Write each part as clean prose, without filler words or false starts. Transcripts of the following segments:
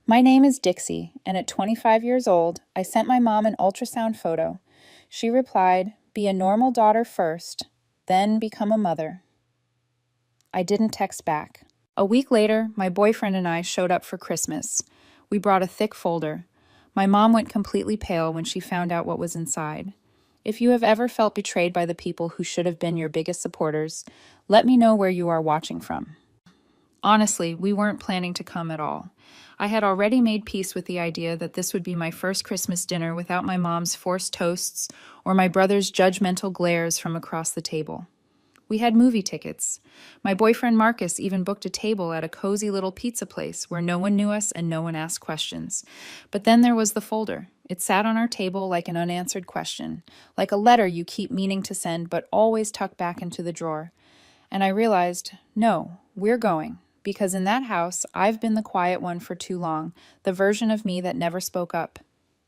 My name is Dixie, and at 25 years old, I sent my mom an ultrasound photo. She replied, "Be a normal daughter first, then become a mother." I didn't text back. A week later, my boyfriend and I showed up for Christmas. We brought a thick folder. My mom went completely pale when she found out what was inside. If you have ever felt betrayed by the people who should have been your biggest supporters, let me know where you are watching from. Honestly, we weren't planning to come at all. I had already made peace with the idea that this would be my first Christmas dinner without my mom's forced toasts or my brother's judgmental glares from across the table. We had movie tickets. My boyfriend Marcus even booked a table at a cozy little pizza place where no one knew us and no one asked questions. But then there was the folder. It sat on our table like an unanswered question, like a letter you keep meaning to send but always tuck back into the drawer. And I realized, no, we're going. Because in that house, I've been the quiet one for too long, the version of me that never spoke up.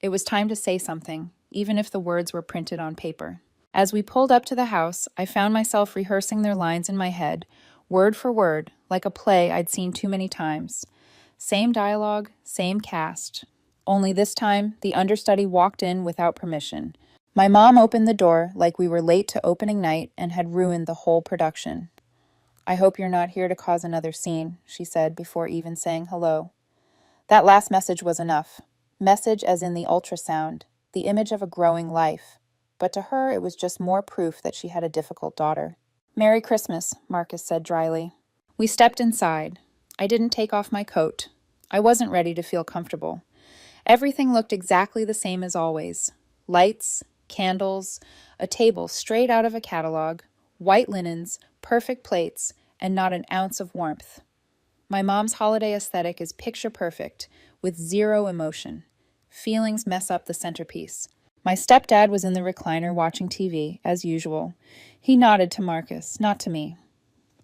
It was time to say something, even if the words were printed on paper. As we pulled up to the house, I found myself rehearsing their lines in my head, word for word, like a play I'd seen too many times. Same dialogue, same cast. Only this time, the understudy walked in without permission. My mom opened the door like we were late to opening night and had ruined the whole production. "I hope you're not here to cause another scene," she said before even saying hello. That last message was enough. Message as in the ultrasound, the image of a growing life. But to her, it was just more proof that she had a difficult daughter. "Merry Christmas," Marcus said dryly. We stepped inside. I didn't take off my coat. I wasn't ready to feel comfortable. Everything looked exactly the same as always. Lights, candles, a table straight out of a catalog, white linens, perfect plates, and not an ounce of warmth. My mom's holiday aesthetic is picture perfect, with zero emotion. Feelings mess up the centerpiece. My stepdad was in the recliner watching TV, as usual. He nodded to Marcus, not to me.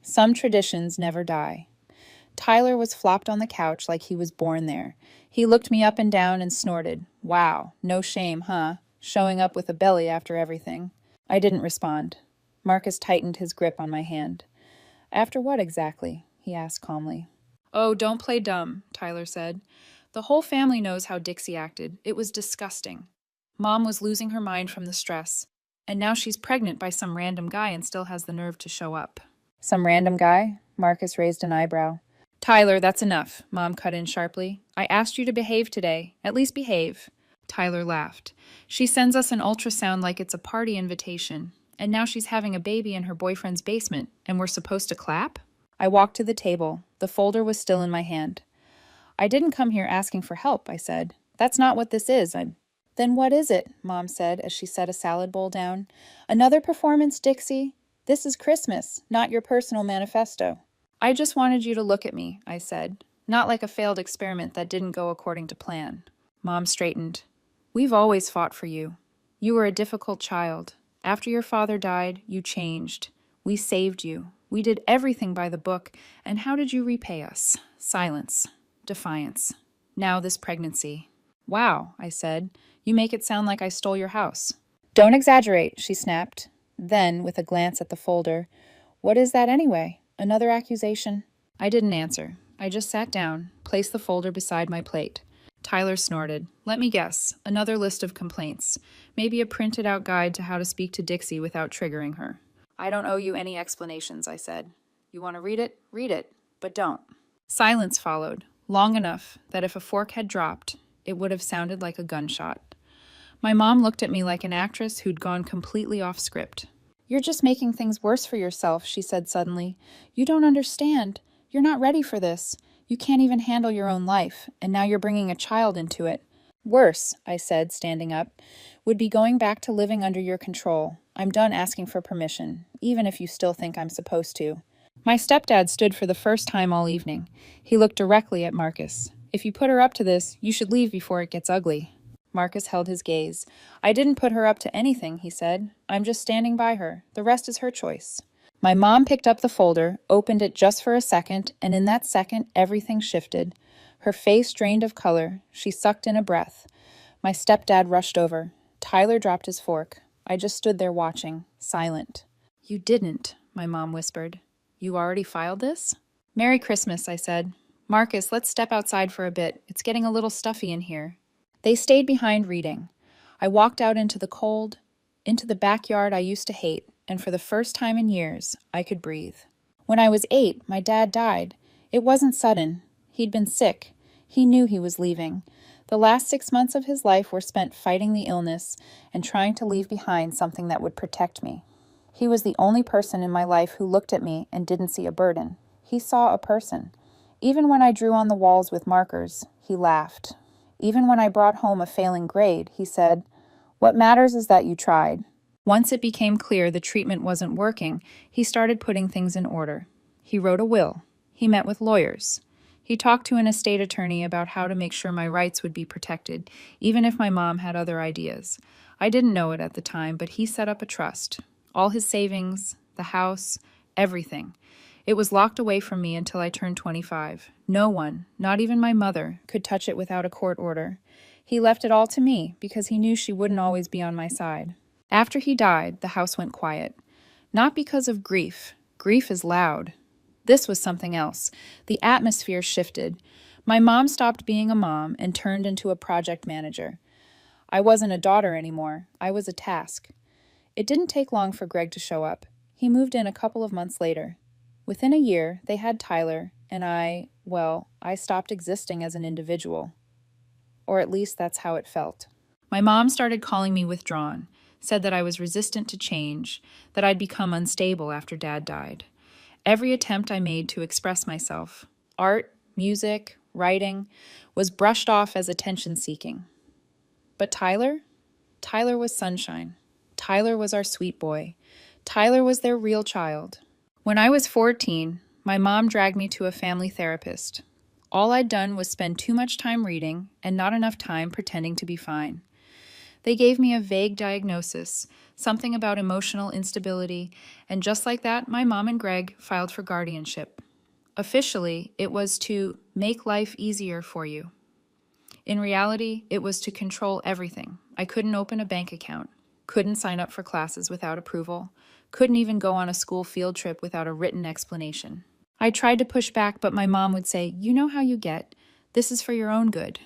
Some traditions never die. Tyler was flopped on the couch like he was born there. He looked me up and down and snorted. "Wow, no shame, huh? Showing up with a belly after everything." I didn't respond. Marcus tightened his grip on my hand. "After what exactly?" he asked calmly. "Oh, don't play dumb," Tyler said. "The whole family knows how Dixie acted. It was disgusting. Mom was losing her mind from the stress. And now she's pregnant by some random guy and still has the nerve to show up." "Some random guy?" Marcus raised an eyebrow. "Tyler, that's enough," Mom cut in sharply. "I asked you to behave today. At least behave." Tyler laughed. "She sends us an ultrasound like it's a party invitation. And now she's having a baby in her boyfriend's basement, and we're supposed to clap?" I walked to the table. The folder was still in my hand. "I didn't come here asking for help," I said. "That's not what this is. Then what is it?" Mom said as she set a salad bowl down. "Another performance, Dixie? This is Christmas, not your personal manifesto." "I just wanted you to look at me," I said. "Not like a failed experiment that didn't go according to plan." Mom straightened. "We've always fought for you. You were a difficult child. After your father died, you changed. We saved you. We did everything by the book, and how did you repay us? Silence. Defiance. Now this pregnancy." "Wow," I said. "You make it sound like I stole your house." "Don't exaggerate," she snapped. Then, with a glance at the folder, "What is that anyway? Another accusation?" I didn't answer. I just sat down, placed the folder beside my plate. Tyler snorted. "Let me guess. Another list of complaints. Maybe a printed out guide to how to speak to Dixie without triggering her." "I don't owe you any explanations," I said. "You want to read it? Read it. But don't." Silence followed, long enough that if a fork had dropped, it would have sounded like a gunshot. My mom looked at me like an actress who'd gone completely off script. "You're just making things worse for yourself," she said suddenly. "You don't understand. You're not ready for this. You can't even handle your own life, and now you're bringing a child into it." "Worse," I said, standing up, "would be going back to living under your control. I'm done asking for permission, even if you still think I'm supposed to." My stepdad stood for the first time all evening. He looked directly at Marcus. "If you put her up to this, you should leave before it gets ugly." Marcus held his gaze. "I didn't put her up to anything," he said. "I'm just standing by her. The rest is her choice." My mom picked up the folder, opened it just for a second, and in that second, everything shifted. Her face drained of color. She sucked in a breath. My stepdad rushed over. Tyler dropped his fork. I just stood there watching, silent. "You didn't," my mom whispered. "You already filed this?" "Merry Christmas," I said. Marcus, let's step outside for a bit. It's getting a little stuffy in here. They stayed behind reading. I walked out into the cold, into the backyard I used to hate, and for the first time in years, I could breathe. When I was 8, my dad died. It wasn't sudden. He'd been sick. He knew he was leaving. The last 6 months of his life were spent fighting the illness and trying to leave behind something that would protect me. He was the only person in my life who looked at me and didn't see a burden. He saw a person. Even when I drew on the walls with markers, he laughed. Even when I brought home a failing grade, he said, "What matters is that you tried." Once it became clear the treatment wasn't working, he started putting things in order. He wrote a will. He met with lawyers. He talked to an estate attorney about how to make sure my rights would be protected, even if my mom had other ideas. I didn't know it at the time, but he set up a trust. All his savings, the house, everything. It was locked away from me until I turned 25. No one, not even my mother, could touch it without a court order. He left it all to me because he knew she wouldn't always be on my side. After he died, the house went quiet. Not because of grief. Grief is loud. This was something else. The atmosphere shifted. My mom stopped being a mom and turned into a project manager. I wasn't a daughter anymore. I was a task. It didn't take long for Greg to show up. He moved in a couple of months later. Within a year, they had Tyler, and I stopped existing as an individual. Or at least that's how it felt. My mom started calling me withdrawn, said that I was resistant to change, that I'd become unstable after Dad died. Every attempt I made to express myself, art, music, writing, was brushed off as attention-seeking. But Tyler? Tyler was sunshine. Tyler was our sweet boy. Tyler was their real child. When I was 14, my mom dragged me to a family therapist. All I'd done was spend too much time reading and not enough time pretending to be fine. They gave me a vague diagnosis, something about emotional instability, and just like that, my mom and Greg filed for guardianship. Officially, it was to make life easier for you. In reality, it was to control everything. I couldn't open a bank account, couldn't sign up for classes without approval, couldn't even go on a school field trip without a written explanation. I tried to push back, but my mom would say, "You know how you get. This is for your own good."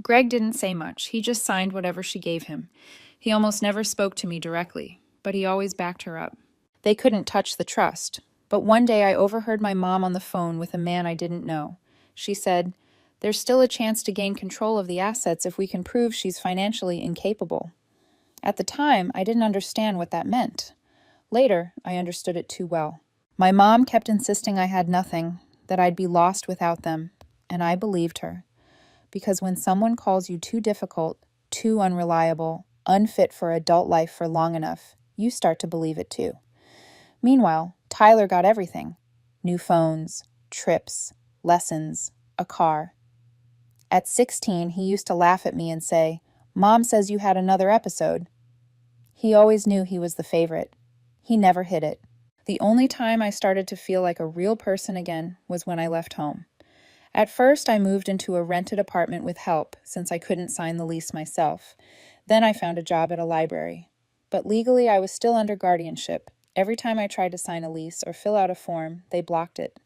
Greg didn't say much. He just signed whatever she gave him. He almost never spoke to me directly, but he always backed her up. They couldn't touch the trust. But one day I overheard my mom on the phone with a man I didn't know. She said, "There's still a chance to gain control of the assets if we can prove she's financially incapable." At the time, I didn't understand what that meant. Later, I understood it too well. My mom kept insisting I had nothing, that I'd be lost without them, and I believed her. Because when someone calls you too difficult, too unreliable, unfit for adult life for long enough, you start to believe it too. Meanwhile, Tyler got everything. New phones, trips, lessons, a car. At 16, he used to laugh at me and say, "Mom says you had another episode." He always knew he was the favorite. He never hid it. The only time I started to feel like a real person again was when I left home. At first, I moved into a rented apartment with help, since I couldn't sign the lease myself. Then I found a job at a library. But legally, I was still under guardianship. Every time I tried to sign a lease or fill out a form, they blocked it.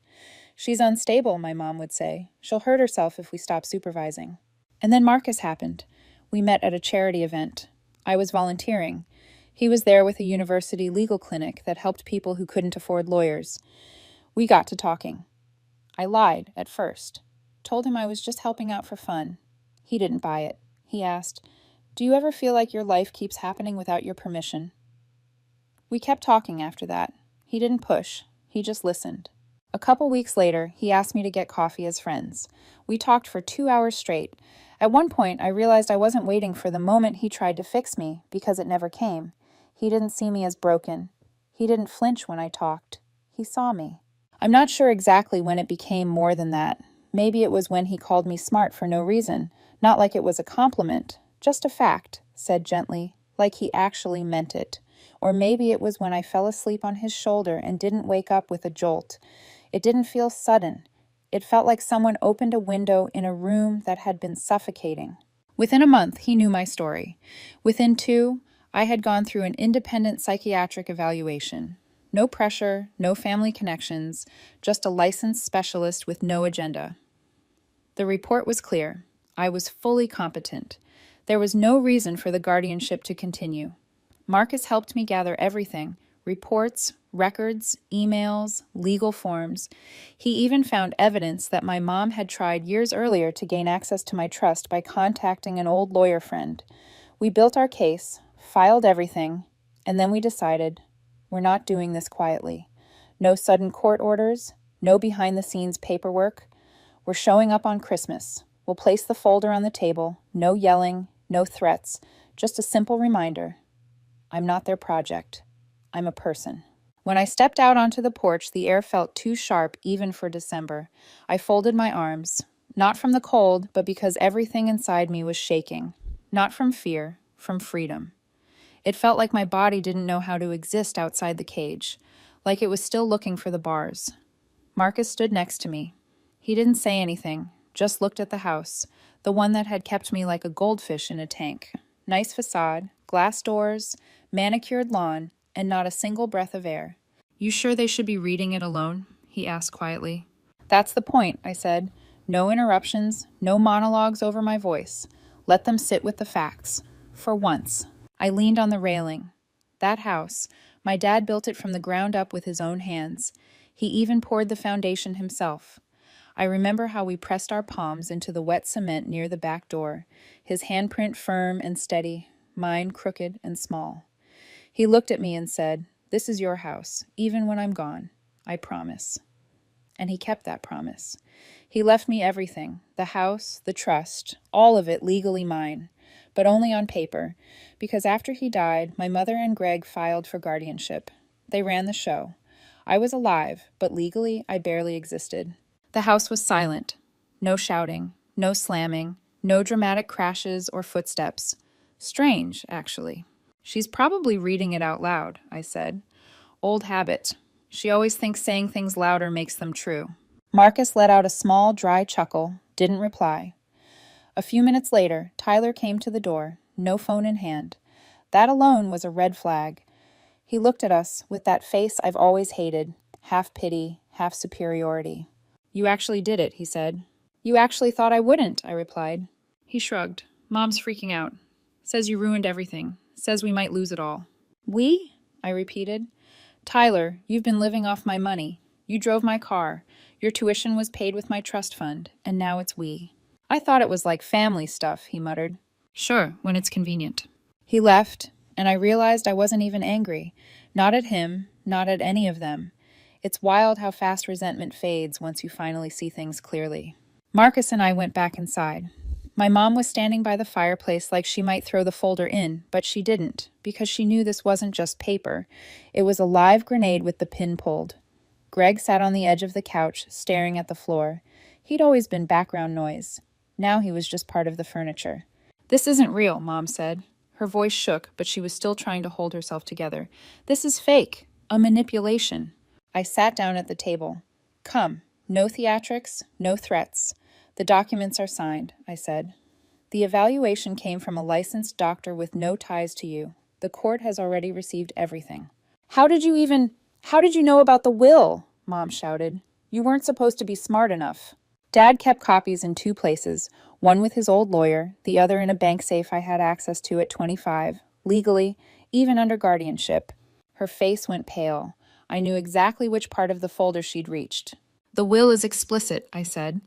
"She's unstable," my mom would say. "She'll hurt herself if we stop supervising." And then Marcus happened. We met at a charity event. I was volunteering. He was there with a university legal clinic that helped people who couldn't afford lawyers. We got to talking. I lied at first. Told him I was just helping out for fun. He didn't buy it. He asked, "Do you ever feel like your life keeps happening without your permission?" We kept talking after that. He didn't push. He just listened. A couple weeks later, he asked me to get coffee as friends. We talked for 2 hours straight. At one point, I realized I wasn't waiting for the moment he tried to fix me, because it never came. He didn't see me as broken. He didn't flinch when I talked. He saw me. I'm not sure exactly when it became more than that. Maybe it was when he called me smart for no reason, not like it was a compliment, just a fact, said gently, like he actually meant it. Or maybe it was when I fell asleep on his shoulder and didn't wake up with a jolt. It didn't feel sudden. It felt like someone opened a window in a room that had been suffocating. Within a month, he knew my story. Within 2, I had gone through an independent psychiatric evaluation. No pressure, no family connections, just a licensed specialist with no agenda. The report was clear. I was fully competent. There was no reason for the guardianship to continue. Marcus helped me gather everything: reports, records, emails, legal forms. He even found evidence that my mom had tried years earlier to gain access to my trust by contacting an old lawyer friend. We built our case, filed everything, and then we decided we're not doing this quietly. No sudden court orders, no behind-the-scenes paperwork. We're showing up on Christmas. We'll place the folder on the table. No yelling, no threats, just a simple reminder. I'm not their project. I'm a person. When I stepped out onto the porch, the air felt too sharp even for December. I folded my arms, not from the cold, but because everything inside me was shaking. Not from fear, from freedom. It felt like my body didn't know how to exist outside the cage, like it was still looking for the bars. Marcus stood next to me. He didn't say anything, just looked at the house, the one that had kept me like a goldfish in a tank. Nice facade, glass doors, manicured lawn, and not a single breath of air. You sure they should be reading it alone? He asked quietly. That's the point, I said. No interruptions, no monologues over my voice. Let them sit with the facts. For once. I leaned on the railing. That house, my dad built it from the ground up with his own hands. He even poured the foundation himself. I remember how we pressed our palms into the wet cement near the back door, his handprint firm and steady, mine crooked and small. He looked at me and said, "This is your house, even when I'm gone. I promise." And he kept that promise. He left me everything, the house, the trust, all of it legally mine, but only on paper, because after he died, my mother and Greg filed for guardianship. They ran the show. I was alive, but legally I barely existed. The house was silent. No shouting, no slamming, no dramatic crashes or footsteps. Strange, actually. She's probably reading it out loud, I said. Old habit. She always thinks saying things louder makes them true. Marcus let out a small, dry chuckle, didn't reply. A few minutes later, Tyler came to the door, no phone in hand. That alone was a red flag. He looked at us with that face I've always hated, half pity, half superiority. You actually did it, he said. You actually thought I wouldn't, I replied. He shrugged. Mom's freaking out. Says you ruined everything. Says we might lose it all. We? I repeated. Tyler, you've been living off my money. You drove my car. Your tuition was paid with my trust fund, and now it's we. I thought it was like family stuff, he muttered. Sure, when it's convenient. He left, and I realized I wasn't even angry. Not at him, not at any of them. It's wild how fast resentment fades once you finally see things clearly. Marcus and I went back inside. My mom was standing by the fireplace like she might throw the folder in, but she didn't, because she knew this wasn't just paper. It was a live grenade with the pin pulled. Greg sat on the edge of the couch, staring at the floor. He'd always been background noise. Now he was just part of the furniture. This isn't real, Mom said. Her voice shook, but she was still trying to hold herself together. This is fake. A manipulation. I sat down at the table. Come. No theatrics, no threats. The documents are signed, I said. The evaluation came from a licensed doctor with no ties to you. The court has already received everything. How did you know about the will? Mom shouted. You weren't supposed to be smart enough. Dad kept copies in 2 places, one with his old lawyer, the other in a bank safe I had access to at 25, legally, even under guardianship. Her face went pale. I knew exactly which part of the folder she'd reached. The will is explicit, I said.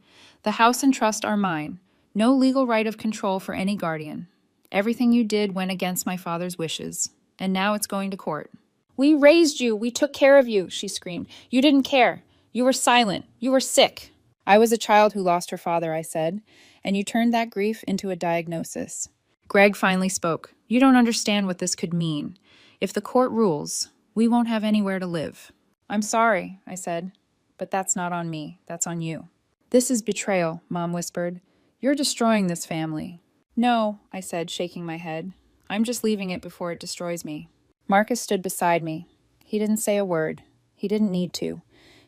The house and trust are mine. No legal right of control for any guardian. Everything you did went against my father's wishes, and now it's going to court. We raised you. We took care of you, she screamed. You didn't care. You were silent. You were sick. I was a child who lost her father, I said, and you turned that grief into a diagnosis. Greg finally spoke. You don't understand what this could mean. If the court rules, we won't have anywhere to live. I'm sorry, I said, but that's not on me. That's on you. This is betrayal, Mom whispered. You're destroying this family. No, I said, shaking my head. I'm just leaving it before it destroys me. Marcus stood beside me. He didn't say a word. He didn't need to.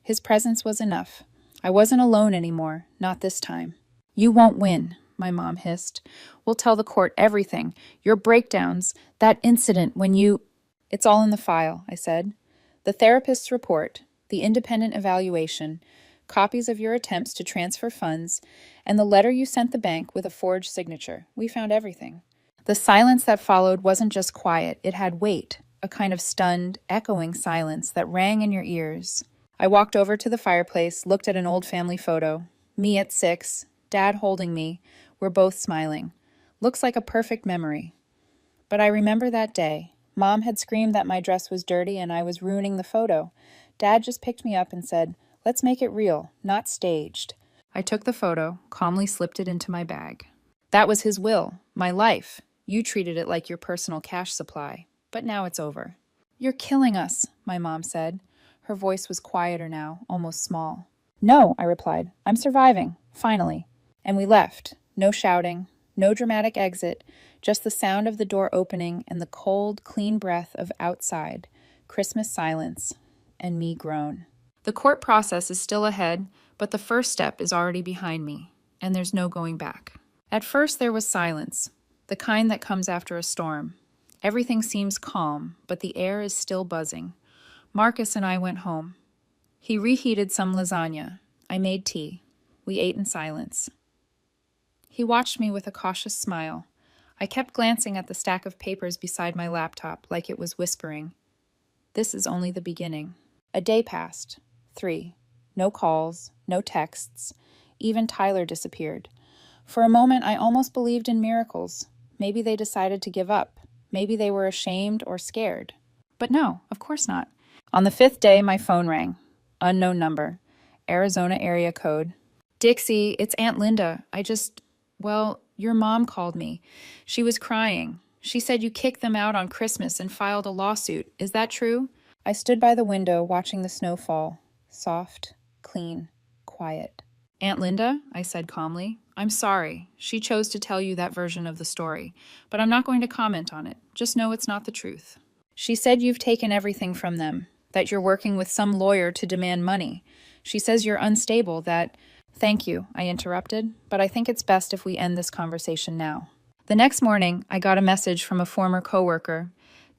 His presence was enough. I wasn't alone anymore, not this time. You won't win, my mom hissed. We'll tell the court everything. Your breakdowns, that incident when you... It's all in the file, I said. The therapist's report, the independent evaluation, copies of your attempts to transfer funds, and the letter you sent the bank with a forged signature. We found everything. The silence that followed wasn't just quiet, it had weight, a kind of stunned, echoing silence that rang in your ears. I walked over to the fireplace, looked at an old family photo. Me at 6, Dad holding me. We're both smiling. Looks like a perfect memory. But I remember that day. Mom had screamed that my dress was dirty and I was ruining the photo. Dad just picked me up and said, "Let's make it real, not staged." I took the photo, calmly slipped it into my bag. That was his will, my life. You treated it like your personal cash supply. But now it's over. "You're killing us," my mom said. Her voice was quieter now, almost small. "No," I replied. "I'm surviving, finally." And we left. No shouting, no dramatic exit, just the sound of the door opening and the cold, clean breath of outside, Christmas silence, and me groan. The court process is still ahead, but the first step is already behind me, and there's no going back. At first there was silence, the kind that comes after a storm. Everything seems calm, but the air is still buzzing. Marcus and I went home. He reheated some lasagna. I made tea. We ate in silence. He watched me with a cautious smile. I kept glancing at the stack of papers beside my laptop like it was whispering, "This is only the beginning." A day passed. 3. No calls, no texts. Even Tyler disappeared. For a moment, I almost believed in miracles. Maybe they decided to give up. Maybe they were ashamed or scared. But no, of course not. On the 5th day, my phone rang. Unknown number. Arizona area code. "Dixie, it's Aunt Linda. Your mom called me. She was crying. She said you kicked them out on Christmas and filed a lawsuit. Is that true?" I stood by the window watching the snow fall. Soft, clean, quiet. "Aunt Linda," I said calmly, "I'm sorry. She chose to tell you that version of the story, but I'm not going to comment on it. Just know it's not the truth. She said you've taken everything from them, that you're working with some lawyer to demand money. She says you're unstable, that—" "Thank you," I interrupted, "but I think it's best if we end this conversation now." The next morning, I got a message from a former coworker.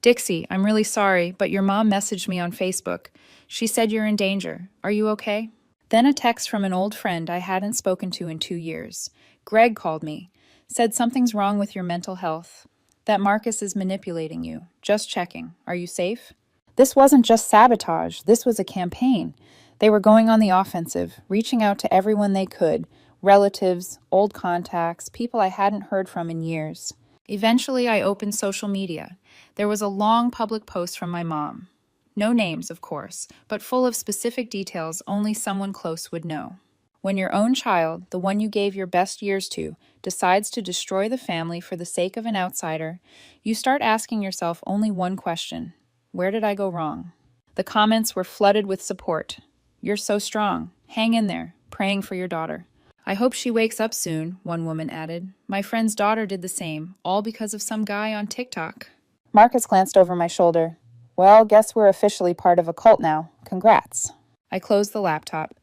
"Dixie, I'm really sorry, but your mom messaged me on Facebook. She said you're in danger. Are you okay?" Then a text from an old friend I hadn't spoken to in 2 years. Greg called me, said something's wrong with your mental health, that Marcus is manipulating you. Just checking. Are you safe? This wasn't just sabotage. This was a campaign. They were going on the offensive, reaching out to everyone they could, relatives, old contacts, people I hadn't heard from in years. Eventually, I opened social media. There was a long public post from my mom. No names, of course, but full of specific details only someone close would know. When your own child, the one you gave your best years to, decides to destroy the family for the sake of an outsider, you start asking yourself only one question: where did I go wrong? The comments were flooded with support. "You're so strong. Hang in there. Praying for your daughter." "I hope she wakes up soon," one woman added. "My friend's daughter did the same, all because of some guy on TikTok." Marcus glanced over my shoulder. "Well, guess we're officially part of a cult now. Congrats." I closed the laptop.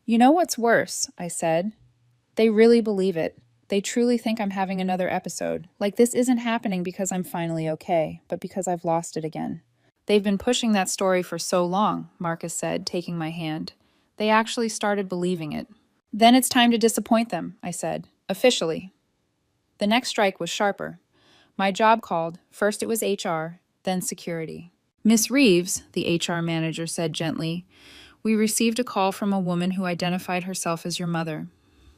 "You know what's worse?" I said. "They really believe it. They truly think I'm having another episode. Like this isn't happening because I'm finally okay, but because I've lost it again." "They've been pushing that story for so long," Marcus said, taking my hand. "They actually started believing it." "Then it's time to disappoint them," I said. "Officially." The next strike was sharper. My job called. First it was HR, then security. "Miss Reeves," the HR manager said gently, "we received a call from a woman who identified herself as your mother.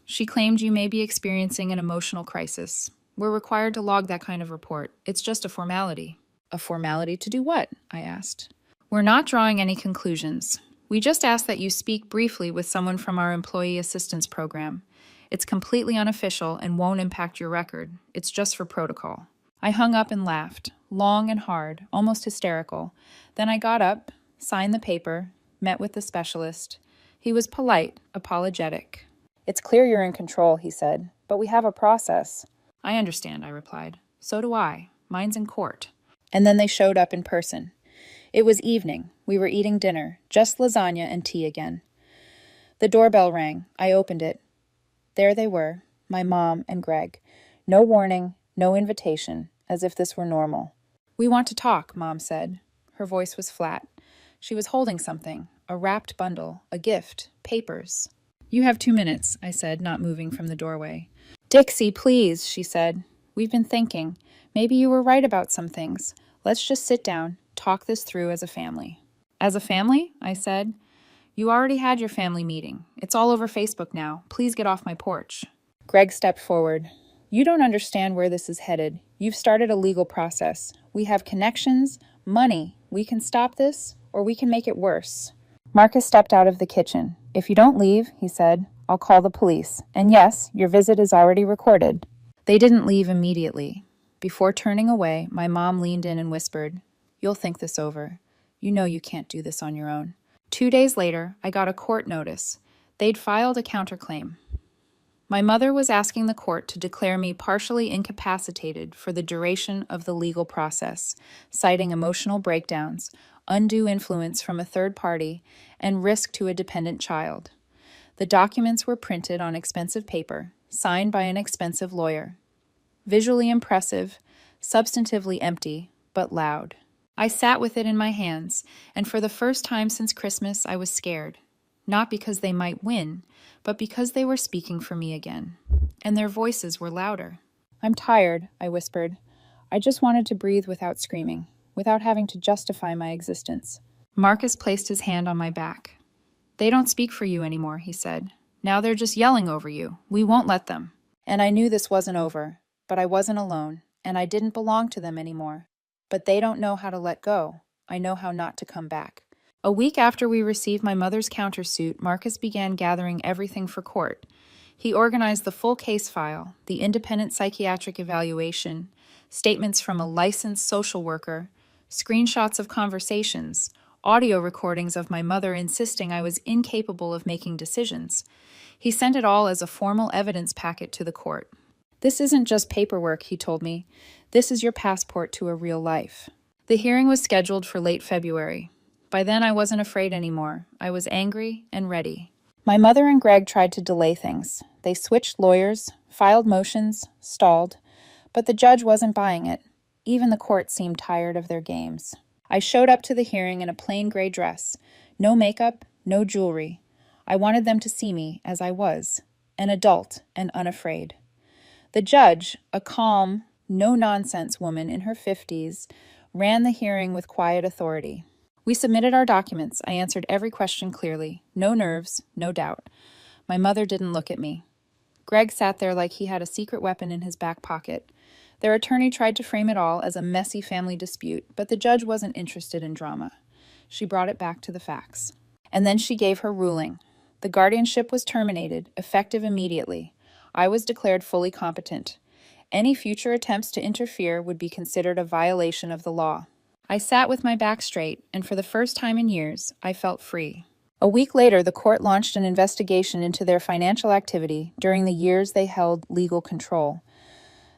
She claimed you may be experiencing an emotional crisis. We're required to log that kind of report. It's just a formality." "A formality to do what?" I asked. "We're not drawing any conclusions. We just ask that you speak briefly with someone from our employee assistance program. It's completely unofficial and won't impact your record. It's just for protocol." I hung up and laughed, long and hard, almost hysterical. Then I got up, signed the paper, met with the specialist. He was polite, apologetic. "It's clear you're in control," he said, "but we have a process." "I understand," I replied. "So do I. Mine's in court." And then they showed up in person. It was evening. We were eating dinner, just lasagna and tea again. The doorbell rang. I opened it. There they were, my mom and Greg. No warning, no invitation, as if this were normal. "We want to talk," Mom said. Her voice was flat. She was holding something, a wrapped bundle, a gift, papers. "You have 2 minutes," I said, not moving from the doorway. "Dixie, please," she said. "We've been thinking. Maybe you were right about some things. Let's just sit down, talk this through as a family." "As a family?" I said. "You already had your family meeting. It's all over Facebook now. Please get off my porch." Greg stepped forward. "You don't understand where this is headed. You've started a legal process. We have connections, money. We can stop this, or we can make it worse." Marcus stepped out of the kitchen. "If you don't leave," he said, "I'll call the police. And yes, your visit is already recorded." They didn't leave immediately. Before turning away, my mom leaned in and whispered, "You'll think this over. You know you can't do this on your own." 2 days later, I got a court notice. They'd filed a counterclaim. My mother was asking the court to declare me partially incapacitated for the duration of the legal process, citing emotional breakdowns, undue influence from a third party, and risk to a dependent child. The documents were printed on expensive paper, signed by an expensive lawyer. Visually impressive, substantively empty, but loud. I sat with it in my hands, and for the first time since Christmas, I was scared. Not because they might win, but because they were speaking for me again. And their voices were louder. "I'm tired," I whispered. "I just wanted to breathe without screaming, without having to justify my existence." Marcus placed his hand on my back. "They don't speak for you anymore," he said. "Now they're just yelling over you. We won't let them." And I knew this wasn't over, but I wasn't alone, and I didn't belong to them anymore. But they don't know how to let go. I know how not to come back. A week after we received my mother's countersuit, Marcus began gathering everything for court. He organized the full case file, the independent psychiatric evaluation, statements from a licensed social worker, screenshots of conversations, audio recordings of my mother insisting I was incapable of making decisions. He sent it all as a formal evidence packet to the court. "This isn't just paperwork," he told me. "This is your passport to a real life." The hearing was scheduled for late February. By then, I wasn't afraid anymore. I was angry and ready. My mother and Greg tried to delay things. They switched lawyers, filed motions, stalled, but the judge wasn't buying it. Even the court seemed tired of their games. I showed up to the hearing in a plain gray dress. No makeup, no jewelry. I wanted them to see me as I was, an adult and unafraid. The judge, a calm, no-nonsense woman in her 50s, ran the hearing with quiet authority. We submitted our documents. I answered every question clearly. No nerves, no doubt. My mother didn't look at me. Greg sat there like he had a secret weapon in his back pocket. Their attorney tried to frame it all as a messy family dispute, but the judge wasn't interested in drama. She brought it back to the facts. And then she gave her ruling. The guardianship was terminated, effective immediately. I was declared fully competent. Any future attempts to interfere would be considered a violation of the law. I sat with my back straight, and for the first time in years, I felt free. A week later, the court launched an investigation into their financial activity during the years they held legal control.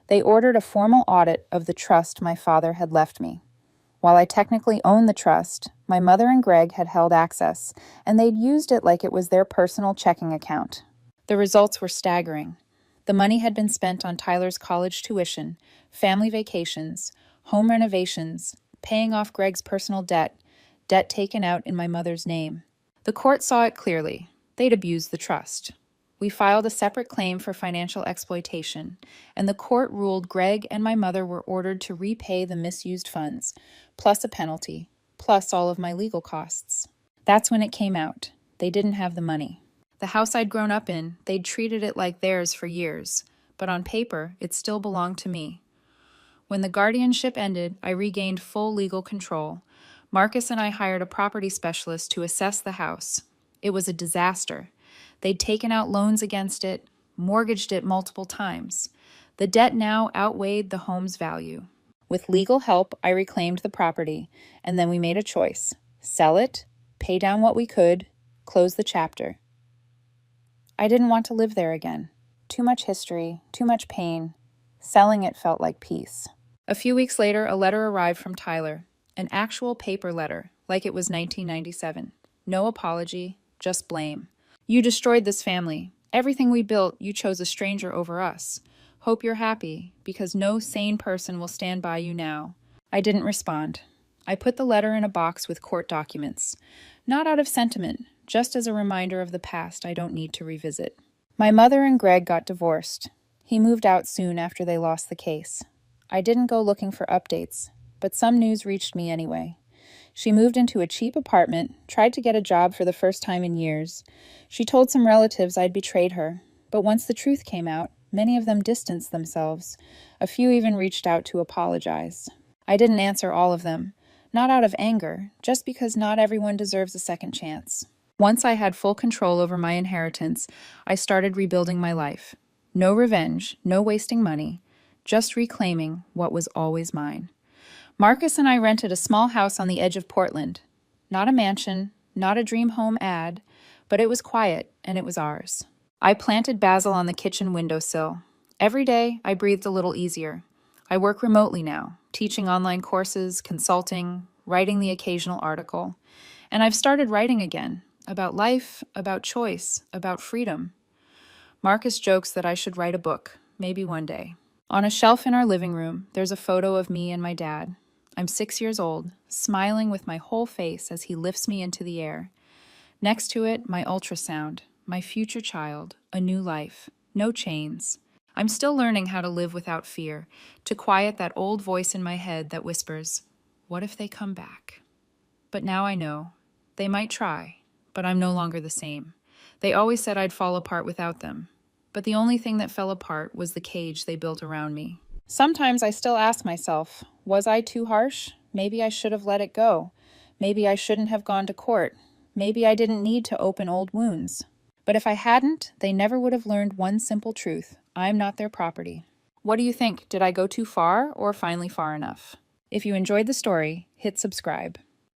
They ordered a formal audit of the trust my father had left me. While I technically owned the trust, my mother and Greg had held access, and they'd used it like it was their personal checking account. The results were staggering. The money had been spent on Tyler's college tuition, family vacations, home renovations, paying off Greg's personal debt, debt taken out in my mother's name. The court saw it clearly. They'd abused the trust. We filed a separate claim for financial exploitation, and the court ruled Greg and my mother were ordered to repay the misused funds, plus a penalty, plus all of my legal costs. That's when it came out. They didn't have the money. The house I'd grown up in, they'd treated it like theirs for years, but on paper, it still belonged to me. When the guardianship ended, I regained full legal control. Marcus and I hired a property specialist to assess the house. It was a disaster. They'd taken out loans against it, mortgaged it multiple times. The debt now outweighed the home's value. With legal help, I reclaimed the property, and then we made a choice. Sell it, pay down what we could, close the chapter. I didn't want to live there again. Too much history, too much pain. Selling it felt like peace. A few weeks later, a letter arrived from Tyler. An actual paper letter, like it was 1997. No apology, just blame. "You destroyed this family. Everything we built, you chose a stranger over us. Hope you're happy, because no sane person will stand by you now." I didn't respond. I put the letter in a box with court documents. Not out of sentiment, just as a reminder of the past I don't need to revisit. My mother and Greg got divorced. He moved out soon after they lost the case. I didn't go looking for updates, but some news reached me anyway. She moved into a cheap apartment, tried to get a job for the first time in years. She told some relatives I'd betrayed her, but once the truth came out, many of them distanced themselves. A few even reached out to apologize. I didn't answer all of them, not out of anger, just because not everyone deserves a second chance. Once I had full control over my inheritance, I started rebuilding my life. No revenge, no wasting money, just reclaiming what was always mine. Marcus and I rented a small house on the edge of Portland. Not a mansion, not a dream home ad, but it was quiet and it was ours. I planted basil on the kitchen windowsill. Every day, I breathed a little easier. I work remotely now, teaching online courses, consulting, writing the occasional article. And I've started writing again, about life, about choice, about freedom. Marcus jokes that I should write a book, maybe one day. On a shelf in our living room, there's a photo of me and my dad. I'm 6 years old, smiling with my whole face as he lifts me into the air. Next to it, my ultrasound, my future child, a new life, no chains. I'm still learning how to live without fear, to quiet that old voice in my head that whispers, "What if they come back?" But now I know. They might try, but I'm no longer the same. They always said I'd fall apart without them, but the only thing that fell apart was the cage they built around me. Sometimes I still ask myself, was I too harsh? Maybe I should have let it go. Maybe I shouldn't have gone to court. Maybe I didn't need to open old wounds. But if I hadn't, they never would have learned one simple truth. I'm not their property. What do you think? Did I go too far or finally far enough? If you enjoyed the story, hit subscribe.